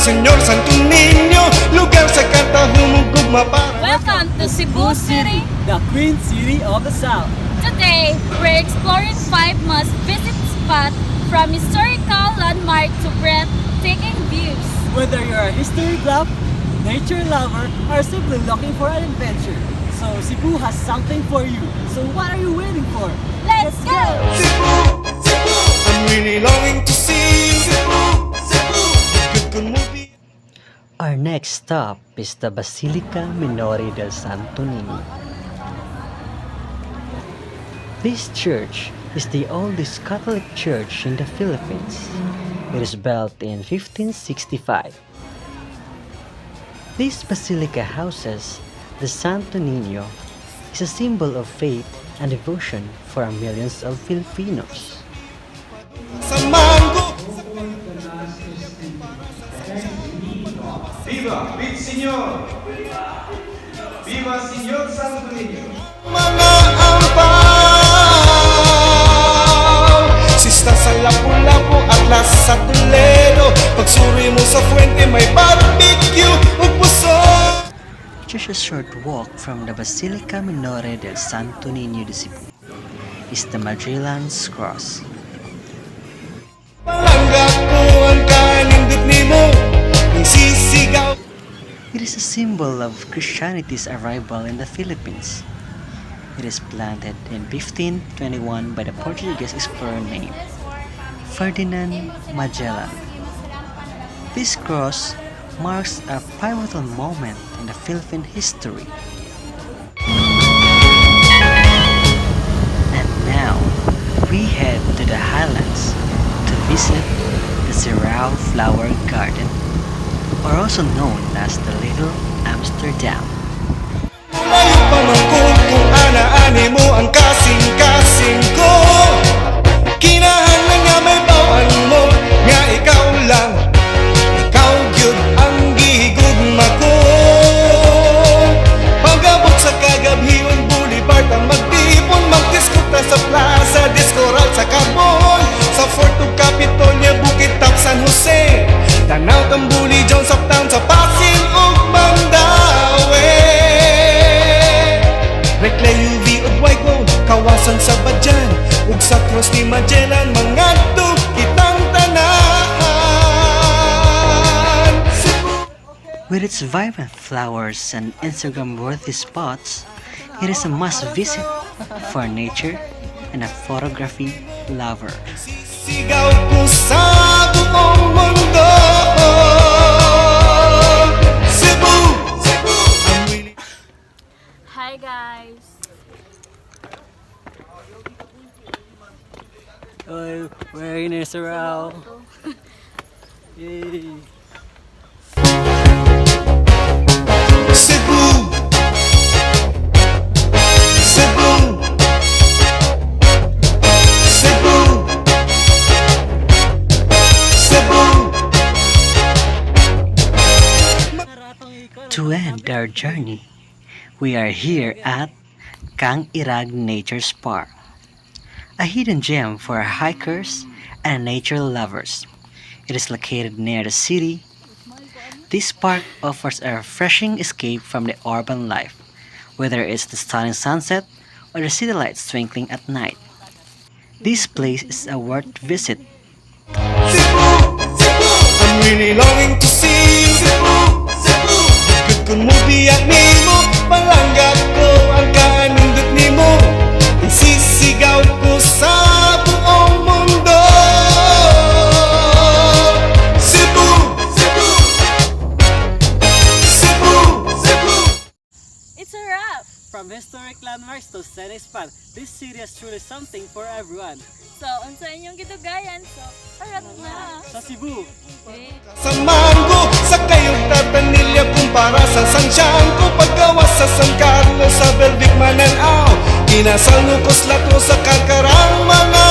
Señor Santo Niño, lugar sa katahumugog mapa. Welcome to Cebu City, the Queen City of the South. Today, we're exploring 5 must-visit spots from historical landmark to breathtaking views. Whether you're a history buff, nature lover, or simply looking for an adventure, so Cebu has something for you. So what are you waiting for? Let's go! Cebu, Cebu, I'm really longing to see Cebu, Cebu, good movie. Our next stop is the Basilica Minore del Santo Niño. This church is the oldest Catholic church in the Philippines. It is built in 1565. This basilica houses the Santo Niño, is a symbol of faith and devotion for millions of Filipinos. Sa mango, ¡Viva, Big Señor! ¡Viva Señor Santo Niño! mga ampaw, sista sa Lapu-Lapu, Atlas sa Toledo. Pagsuri mo sa fuente, may barbecue ug puso. Just a short walk from the Basilica Minore del Santo Niño de Cebu is the Magellan's Cross. Palangga ko ang kanindot nimo, ang sisigaw. It is a symbol of Christianity's arrival in the Philippines. It is planted in 1521 by the Portuguese explorer named Ferdinand Magellan. This cross marks a pivotal moment in the Philippine history. And now, we head to the highlands to visit the Sirao Flower Garden, or also known as the Little Amsterdam. Layo pa ng kung ana-ani mo ang kasing-kasing ko. Kinahanglan nga may bawal mo, nga ikaw lang, ikaw gyud ang gihigugma ko. Pag-abot sa Cagabion Boulevard, ang magtipon, magdiskota sa plaza, diskoral sa Carbon, sa Fort ug Capitolia, Bukid Tap, San Jose, Tanaw, Tambuli, Jones of Town, sa Pasig ug Mandaue. Reclay UV ug Waigo, kawasan sa Badyan, ug sa Cross ni Magellan, mangadto kitang tanan. With its vibrant flowers and Instagram-worthy spots, it is a must-visit for nature and a photography lover. Sigaw ko sa buong mundo. Cebu, Cebu, I'm really... Hi guys! We're in a Sirao. Yay! Cebu, Cebu, Cebu, Cebu. To end our journey, we are here at Kang Irag Nature Park, a hidden gem for hikers and nature lovers. It is located near the city. This park offers a refreshing escape from the urban life, whether it's the stunning sunset or the city lights twinkling at night. This place is a worth visit. Cebu, Cebu, I'm really longing to see Cebu, Cebu. Good movie at nimo, palangga ko ang kanindot nimo, ang sisigaw ko sa buong mundo. Cebu, Cebu, Cebu, Cebu. It's a wrap! From historic landmarks to scenic spot, this city is truly something for everyone. So, unsa inyong gitugayan? So, arat na! Sa Cebu, Okay. Sa mango, sa kayong tatanilya kumpara sa Santiago, paggawa sa San Carlos, sa Belvic Mananaw, kinasal nukos lato sa kakarang mga